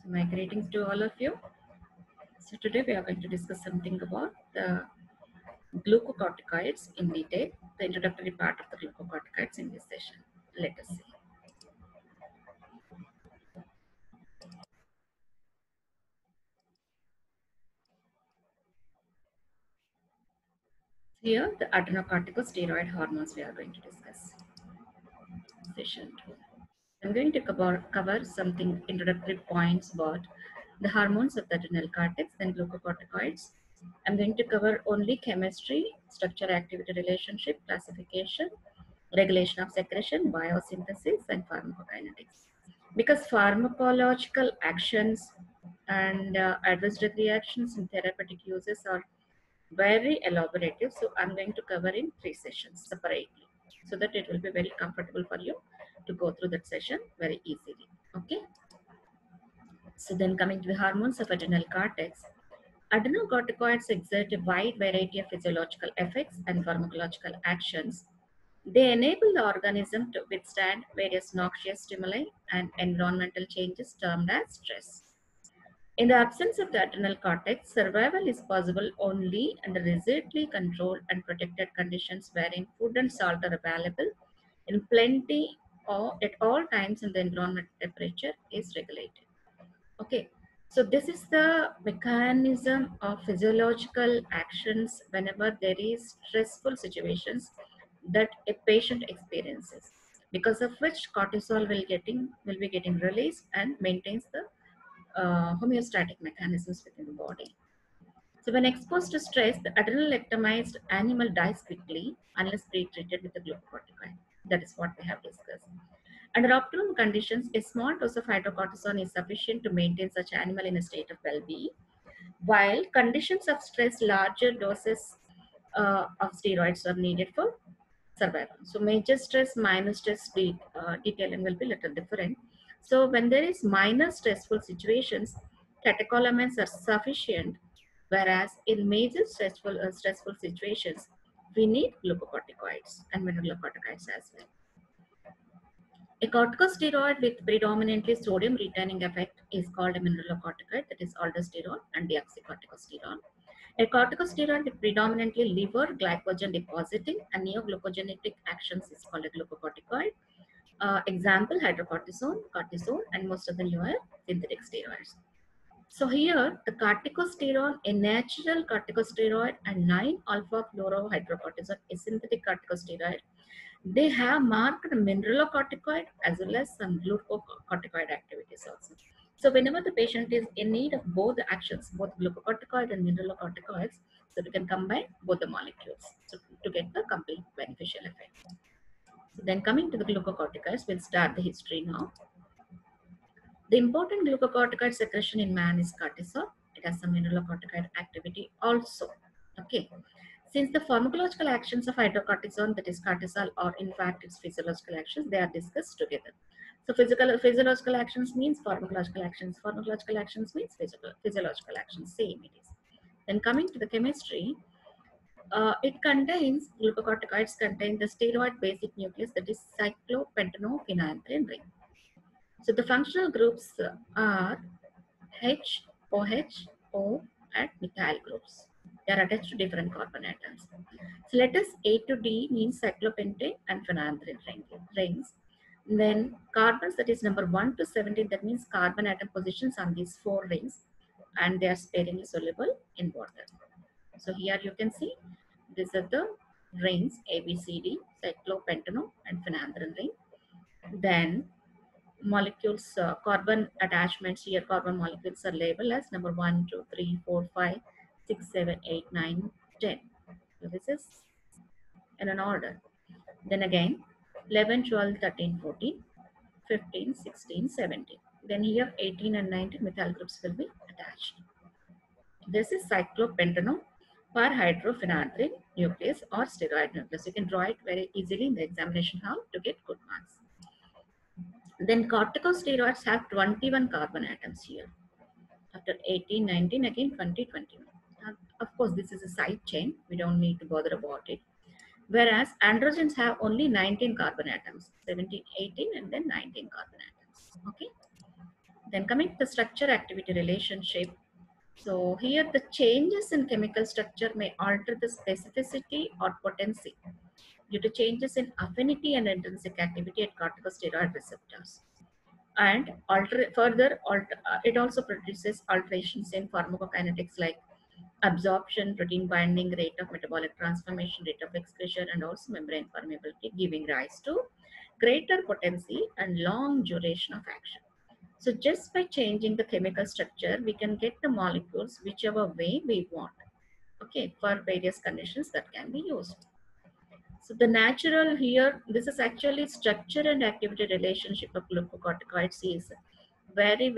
My greetings to all of you. So today we are going to discuss something about the glucocorticoids in detail, the introductory part of the glucocorticoids in this session. Let us see. Here, the adrenocorticosteroid hormones we are going to discuss. Session 2. I'm going to cover something introductory points about the hormones of the adrenal cortex and glucocorticoids. I'm going to cover only chemistry, structure activity relationship, classification, regulation of secretion, biosynthesis, and pharmacokinetics. Because pharmacological actions and adverse drug reactions and therapeutic uses are very elaborative, so I'm going to cover in 3 sessions separately so that it will be very comfortable for you to go through that session very easily. Okay. So then coming to the hormones of adrenal cortex, adrenocorticoids exert a wide variety of physiological effects and pharmacological actions. They enable the organism to withstand various noxious stimuli and environmental changes termed as stress. In the absence of the adrenal cortex, survival is possible only under rigidly controlled and protected conditions wherein food and salt are available in plenty or at all times and the environment temperature is regulated. Okay, so this is the mechanism of physiological actions whenever there is stressful situations that a patient experiences, because of which cortisol will be getting released and maintains the homeostatic mechanisms within the body. So when exposed to stress, the adrenal ectomized animal dies quickly unless pre-treated with a glucocorticoid. That is what we have discussed. Under optimum conditions, a small dose of hydrocortisone is sufficient to maintain such animal in a state of well-being, while conditions of stress, larger doses of steroids are needed for survival. So major stress, minor stress detailing will be little different. So when there is minor stressful situations, catecholamines are sufficient, whereas in major stressful situations, we need glucocorticoids and mineralocorticoids as well. A corticosteroid with predominantly sodium retaining effect is called a mineralocorticoid, that is aldosterone and deoxycorticosterone. A corticosteroid with predominantly liver glycogen depositing and neoglucogenic actions is called a glucocorticoid. Example, hydrocortisone, cortisone, and most of the newer synthetic steroids. So here, the corticosterone, a natural corticosteroid, and 9-alpha-fluorohydrocortisone, a synthetic corticosteroid, they have marked mineralocorticoid as well as some glucocorticoid activities also. So whenever the patient is in need of both the actions, both glucocorticoid and mineralocorticoids, so we can combine both the molecules to get the complete beneficial effect. So then coming to the glucocorticoids, we'll start the history now. The important glucocorticoid secretion in man is cortisol. It has some mineralocorticoid activity also. Okay. Since the pharmacological actions of hydrocortisone, that is cortisol, or in fact its physiological actions, they are discussed together. So physiological actions means pharmacological actions. Pharmacological actions means physiological actions. Same it is. Then coming to the chemistry, it contains glucocorticoids contain the steroid basic nucleus, that is cyclopentanophenanthrene ring. So the functional groups are H, OH, O, and methyl groups. They are attached to different carbon atoms. So letters A to D means cyclopentane and phenanthrene rings. Then carbons, that is number 1 to 17, that means carbon atom positions on these 4 rings, and they are sparingly soluble in water. So here you can see these are the rings A, B, C, D, cyclopentano and phenanthrene ring. Then molecules, carbon attachments here, carbon molecules are labeled as number 1, 2, 3, 4, 5, 6, 7, 8, 9, 10. So this is in an order. Then again 11, 12, 13, 14, 15, 16, 17. Then here 18 and 19 methyl groups will be attached. This is cyclopentano per hydrophenanthrene nucleus or steroid nucleus. You can draw it very easily in the examination hall to get good marks. Then corticosteroids have 21 carbon atoms here. After 18, 19, again 20, 21. Of course, this is a side chain. We don't need to bother about it. Whereas androgens have only 19 carbon atoms, 17, 18, and then 19 carbon atoms. Okay. Then coming to the structure activity relationship. So here the changes in chemical structure may alter the specificity or potency due to changes in affinity and intrinsic activity at corticosteroid receptors. And it also produces alterations in pharmacokinetics like absorption, protein binding, rate of metabolic transformation, rate of excretion, and also membrane permeability, giving rise to greater potency and long duration of action. So just by changing the chemical structure, we can get the molecules whichever way we want, okay, for various conditions that can be used. So the natural here, this is actually structure and activity relationship of glucocorticoids is very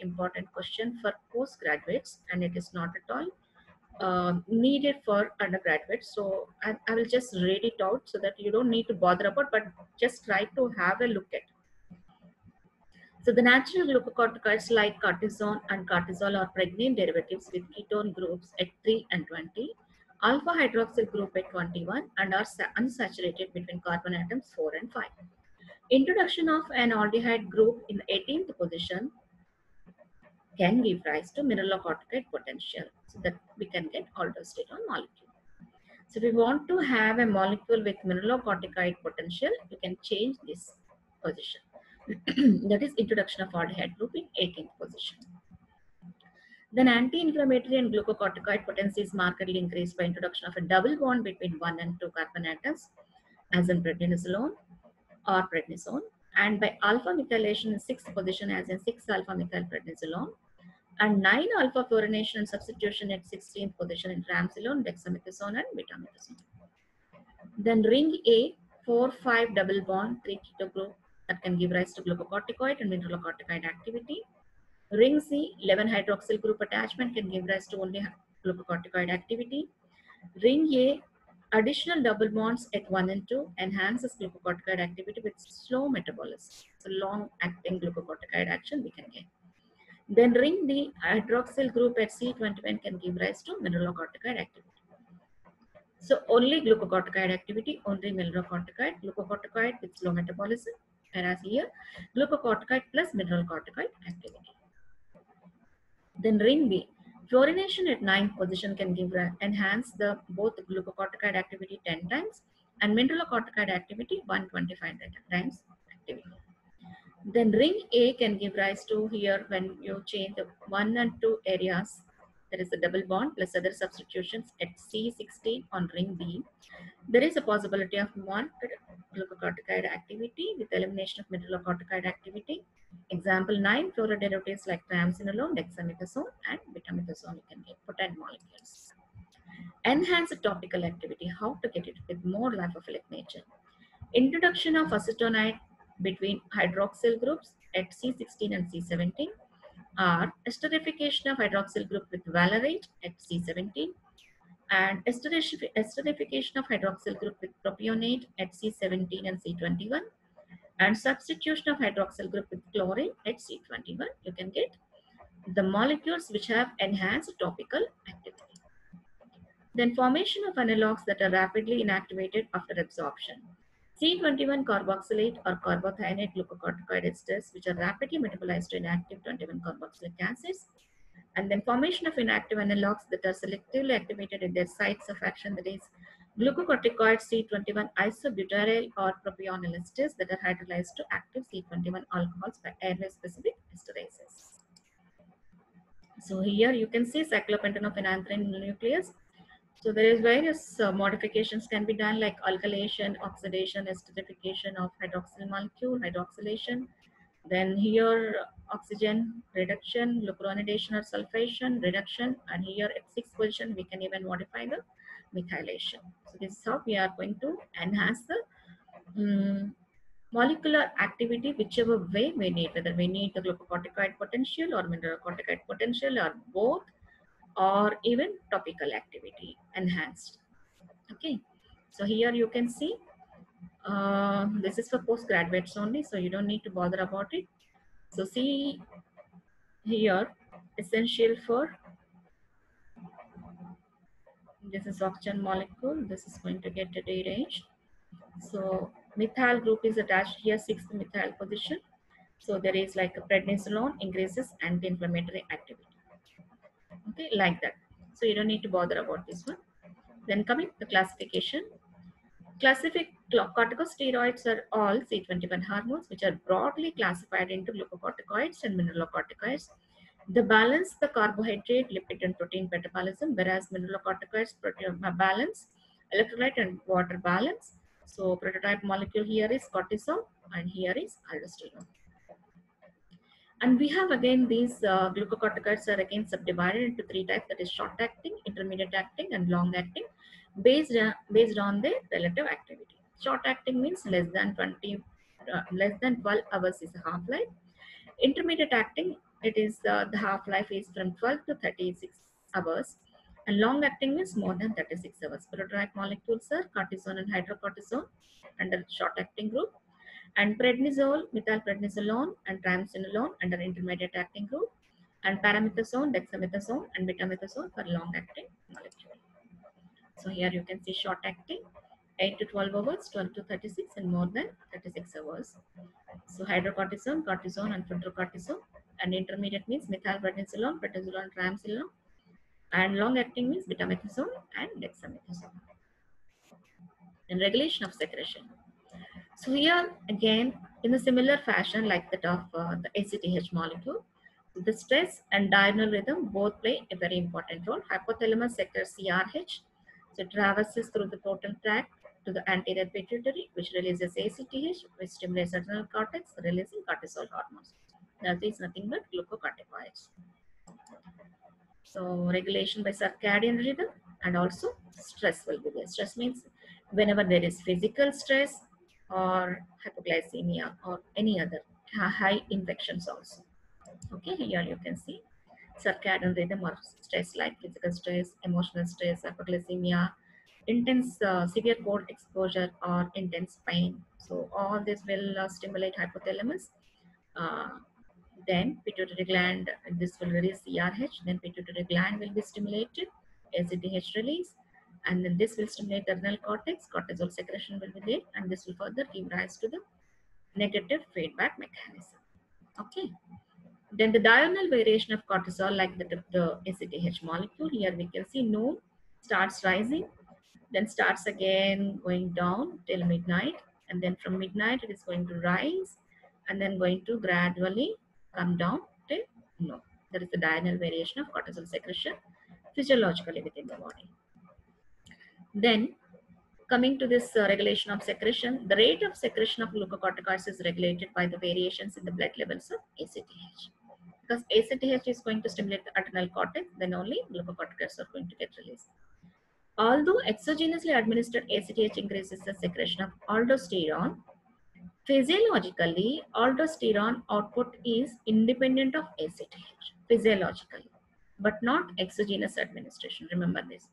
important question for postgraduates, and it is not at all needed for undergraduates. So I will just read it out so that you don't need to bother about, but just try to have a look at. So the natural glucocorticoids like cortisone and cortisol are pregnant derivatives with ketone groups at 3 and 20, alpha hydroxyl group at 21, and are unsaturated between carbon atoms 4 and 5. Introduction of an aldehyde group in the 18th position can give rise to mineralocorticoid potential, so that we can get aldosterone molecule. So if we want to have a molecule with mineralocorticoid potential, you can change this position. That is introduction of aldehyde group in 18th position. Then anti-inflammatory and glucocorticoid potency is markedly increased by introduction of a double bond between 1 and 2 carbon atoms, as in prednisolone or prednisone, and by alpha methylation in 6th position, as in 6-alpha methylprednisolone, and 9-alpha fluorination and substitution at 16th position in triamcinolone, dexamethasone, and betamethasone. Then ring A, 4-5 double bond, 3 keto group that can give rise to glucocorticoid and mineralocorticoid activity. Ring C, 11 hydroxyl group attachment can give rise to only glucocorticoid activity. Ring A, additional double bonds at 1 and 2 enhances glucocorticoid activity with slow metabolism. So long acting glucocorticoid action we can get. Then ring D, hydroxyl group at C21 can give rise to mineralocorticoid activity. So only glucocorticoid activity, only mineralocorticoid, glucocorticoid with slow metabolism, whereas here glucocorticoid plus mineralocorticoid activity. Then ring B, fluorination at 9th position can give enhance the both glucocorticoid activity 10 times and mineralocorticoid activity 125 times activity. Then ring A can give rise to here when you change the 1 and 2 areas, there is a double bond plus other substitutions at C16 on ring B. There is a possibility of marked glucocorticoid activity with elimination of mineralocorticoid activity. Example 9 fluoroderivatives like triamcinolone, dexamethasone, and betamethasone you can get potent molecules. Enhance topical activity. How to get it with more lipophilic nature? Introduction of acetonide between hydroxyl groups at C16 and C17, or esterification of hydroxyl group with valerate at C17, and esterification of hydroxyl group with propionate at C17 and C21, and substitution of hydroxyl group with chlorine at C21. You can get the molecules which have enhanced topical activity. Then formation of analogs that are rapidly inactivated after absorption. C21 carboxylate or carbothionate glucocorticoid esters which are rapidly metabolized to inactive 21 carboxylic acids. And then formation of inactive analogs that are selectively activated at their sites of action, that is glucocorticoid C21 isobutyryl or propionyl esters that are hydrolyzed to active C21 alcohols by airway specific esterases. So here you can see cyclopentane of enanthrene nucleus. So there is various modifications can be done like alkylation, oxidation, esterification of hydroxyl molecule, hydroxylation. Then here oxygen reduction, glucuronidation or sulfation reduction, and here at 6th position we can even modify the methylation. So this is how we are going to enhance the molecular activity whichever way we need, whether we need the glucocorticoid potential or mineralocorticoid potential or both, or even topical activity enhanced. Okay, so here you can see this is for postgraduates only, so you don't need to bother about it. So see here, essential for this is oxygen molecule, this is going to get rearranged. So methyl group is attached here, 6th methyl position. So there is like a prednisolone increases anti-inflammatory activity. Okay, like that. So you don't need to bother about this one. Then coming to the classification. Classific corticosteroids are all C21 hormones which are broadly classified into glucocorticoids and mineralocorticoids. They balance the carbohydrate, lipid, and protein metabolism, whereas mineralocorticoids balance electrolyte and water balance. So prototype molecule here is cortisol and here is aldosterone. And we have again these glucocorticoids are again subdivided into three types, that is short acting, intermediate acting, and long acting, based on their relative activity. Short acting means less than 12 hours is a half life. Intermediate acting, it is the half life is from 12 to 36 hours, and long acting means more than 36 hours. Prototype molecules are cortisone and hydrocortisone under short acting group, and prednisone, methylprednisolone, and triamcinolone under intermediate acting group, and paramethasone, dexamethasone, and betamethasone for long acting molecule. So here you can see short acting 8 to 12 hours, 12 to 36, and more than 36 hours. So hydrocortisone, cortisone, and fludrocortisone, and intermediate means methylprednisolone, prednisolone, triamcinolone, and long acting means betamethasone and dexamethasone. And regulation of secretion. So here again, in a similar fashion like that of the ACTH molecule, the stress and diurnal rhythm both play a very important role. Hypothalamus secretes CRH, so it traverses through the portal tract to the anterior pituitary, which releases ACTH, which stimulates adrenal cortex, releasing cortisol hormones. That is nothing but glucocorticoids. So regulation by circadian rhythm, and also stress will be there. Stress means whenever there is physical stress or hypoglycemia or any other high infections also. Okay, here you can see circadian rhythm or stress like physical stress, emotional stress, hypoglycemia, intense severe cold exposure or intense pain. So all this will stimulate hypothalamus. Uh, then pituitary gland, this will release CRH, then pituitary gland will be stimulated, ACTH release, and then this will stimulate the adrenal cortex, cortisol secretion will be there, and this will further give rise to the negative feedback mechanism. Okay. Then the diurnal variation of cortisol, like the ACTH molecule, here we can see noon starts rising, then starts again going down till midnight, and then from midnight it is going to rise, and then going to gradually come down till noon. That is the diurnal variation of cortisol secretion physiologically within the body. Then coming to this regulation of secretion, the rate of secretion of glucocorticoids is regulated by the variations in the blood levels of ACTH. Because ACTH is going to stimulate the adrenal cortex, then only glucocorticoids are going to get released. Although exogenously administered ACTH increases the secretion of aldosterone, physiologically, aldosterone output is independent of ACTH, physiologically, but not exogenous administration. Remember this.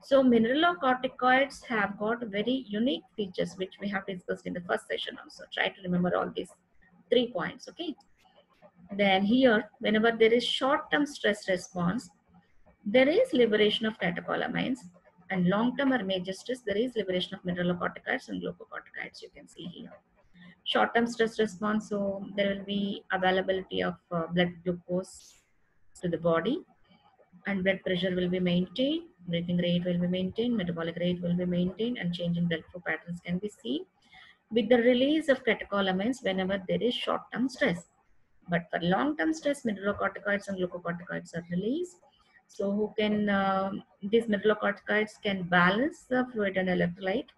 So mineralocorticoids have got very unique features which we have discussed in the first session also. Try to remember all these 3 points, okay? Then here, whenever there is short-term stress response, there is liberation of catecholamines, and long-term or major stress, there is liberation of mineralocorticoids and glucocorticoids, you can see here. Short-term stress response, so there will be availability of blood glucose to the body, and blood pressure will be maintained, breathing rate will be maintained, metabolic rate will be maintained, and change in blood flow patterns can be seen with the release of catecholamines whenever there is short-term stress. But for long-term stress, mineralocorticoids and glucocorticoids are released. So who can, these mineralocorticoids can balance the fluid and electrolyte,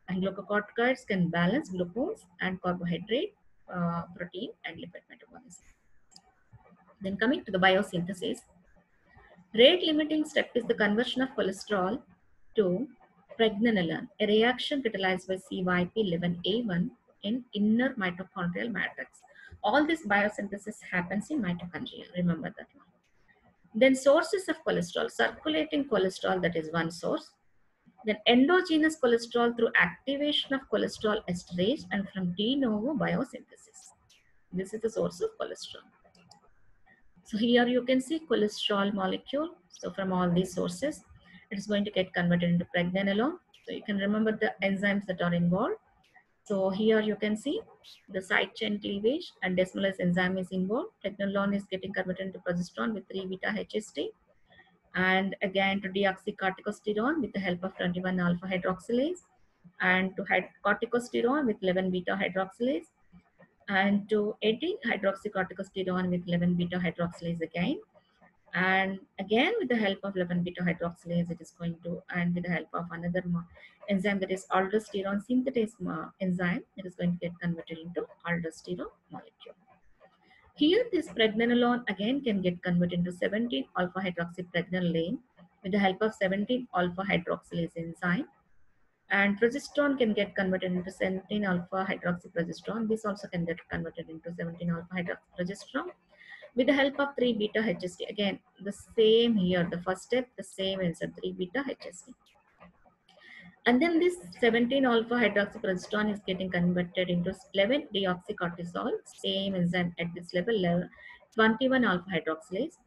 and glucocorticoids can balance glucose and carbohydrate, protein and lipid metabolism. Then coming to the biosynthesis, rate limiting step is the conversion of cholesterol to pregnenolone, a reaction catalyzed by CYP11A1 in inner mitochondrial matrix. All this biosynthesis happens in mitochondria. Remember that one. Then sources of cholesterol, circulating cholesterol, that is one source. Then endogenous cholesterol through activation of cholesterol esterase and from de novo biosynthesis. This is the source of cholesterol. So here you can see cholesterol molecule. So from all these sources, it is going to get converted into pregnenolone. So you can remember the enzymes that are involved. So here you can see the side chain cleavage and desmolase enzyme is involved. Pregnenolone is getting converted into progesterone with 3 beta HST, and again to deoxycorticosterone with the help of 21 alpha hydroxylase, and to corticosterone with 11 beta hydroxylase, and to 18 hydroxycorticosterone with 11 beta hydroxylase again. And again with the help of 11 beta hydroxylase it is going to, and with the help of another enzyme that is aldosterone synthetase enzyme, it is going to get converted into aldosterone molecule. Here this pregnenolone again can get converted into 17 alpha hydroxypregnenolone with the help of 17 alpha hydroxylase enzyme, and progesterone can get converted into 17 alpha hydroxyprogesterone. This also can get converted into 17 alpha hydroxyprogesterone with the help of 3 beta HST. Again, the same here, the first step, the same answer, 3 beta HST. And then this 17 alpha hydroxyprogesterone is getting converted into 11 deoxycortisol, same enzyme at this level, 21 alpha hydroxylase.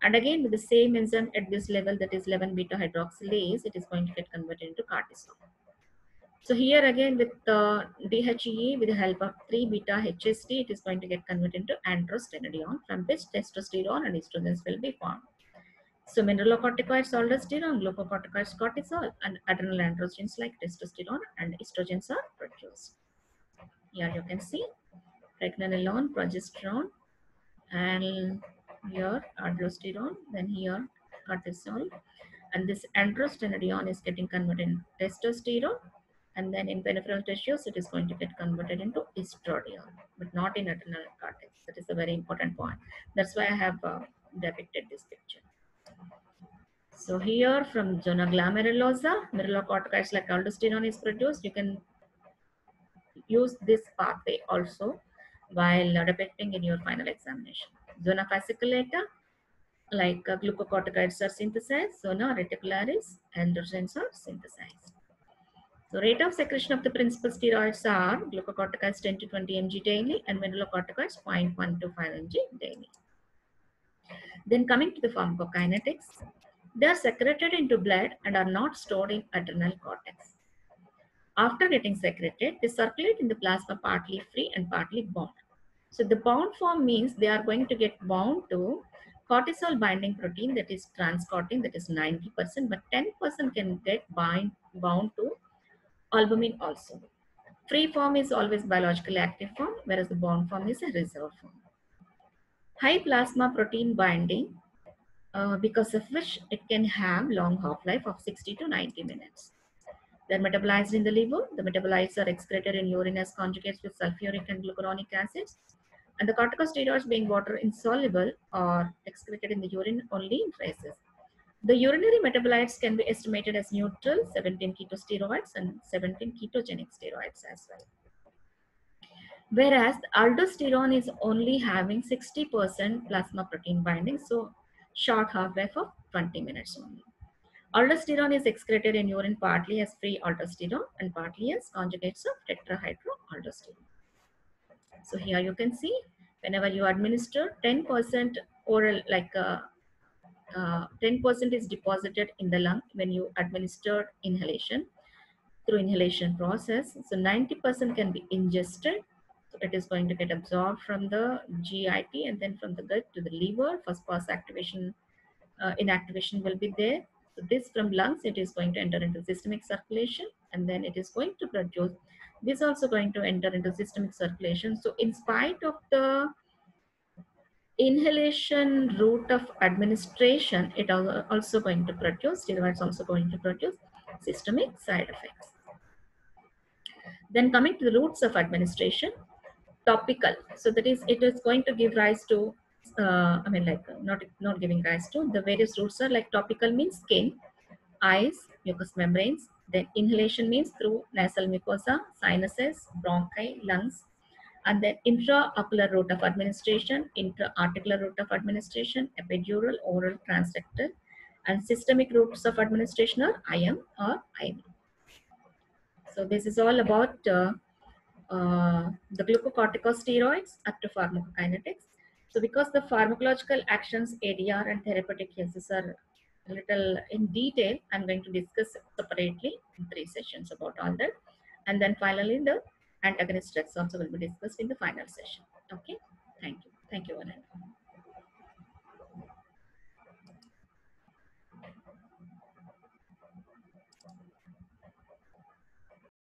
And again, with the same enzyme at this level, that is 11 beta hydroxylase, it is going to get converted into cortisol. So here again with DHEA with the help of 3 beta HST, it is going to get converted into androstenedione, from which testosterone and estrogens will be formed. So mineralocorticoids, aldosterone, glucocorticoids, cortisol, and adrenal androgens like testosterone and estrogens are produced. Here you can see pregnenolone, progesterone, and here aldosterone, then here cortisol, and this androstenedione is getting converted into testosterone, and then in peripheral tissues it is going to get converted into estradiol, but not in adrenal cortex. That is a very important point. That's why I have depicted this picture. So here from zona glomerulosa, mineralocorticoids like aldosterone is produced. You can use this pathway also while depicting in your final examination. Zona fasciculata, like glucocorticoids are synthesized. Zona reticularis, androgens are synthesized. So rate of secretion of the principal steroids are glucocorticoids 10 to 20 mg daily and mineralocorticoids 0.1 to 5 mg daily. Then coming to the pharmacokinetics, they are secreted into blood and are not stored in adrenal cortex. After getting secreted, they circulate in the plasma partly free and partly bound. So the bound form means they are going to get bound to cortisol binding protein, that is transcortin, that is 90%, but 10% can get bound to albumin also. Free form is always biologically active form, whereas the bound form is a reserve form. High plasma protein binding, because of which it can have long half-life of 60 to 90 minutes. They're metabolized in the liver. The metabolites are excreted in urine as conjugates with sulfuric and glucuronic acids. And the corticosteroids, being water insoluble, are excreted in the urine only in traces. The urinary metabolites can be estimated as neutral, 17 ketosteroids and 17 ketogenic steroids as well. Whereas the aldosterone is only having 60% plasma protein binding, so short half-life of 20 minutes only. Aldosterone is excreted in urine partly as free aldosterone and partly as conjugates of tetrahydroaldosterone. So here you can see whenever you administer 10% oral, like 10% is deposited in the lung when you administer inhalation through inhalation process. So 90% can be ingested. So it is going to get absorbed from the GIT and then from the gut to the liver. First pass activation, inactivation will be there. So this from lungs, it is going to enter into systemic circulation and then it is going to produce, this also going to enter into systemic circulation. So in spite of the inhalation route of administration, it also going to produce, steroids also going to produce systemic side effects. Then coming to the routes of administration, topical. So that is, it is going to give rise to, not giving rise to, the various routes are like topical means skin, eyes, mucous membranes. Then inhalation means through nasal mucosa, sinuses, bronchi, lungs. And then intraocular route of administration, intra-articular route of administration, epidural, oral, transrectal. And systemic routes of administration are IM or IV. So this is all about the glucocorticosteroids up to pharmacokinetics. So because the pharmacological actions, ADR and therapeutic uses are a little in detail, I'm going to discuss separately in 3 sessions about all that. And then finally the antagonist drugs also will be discussed in the final session. Okay, thank you, all.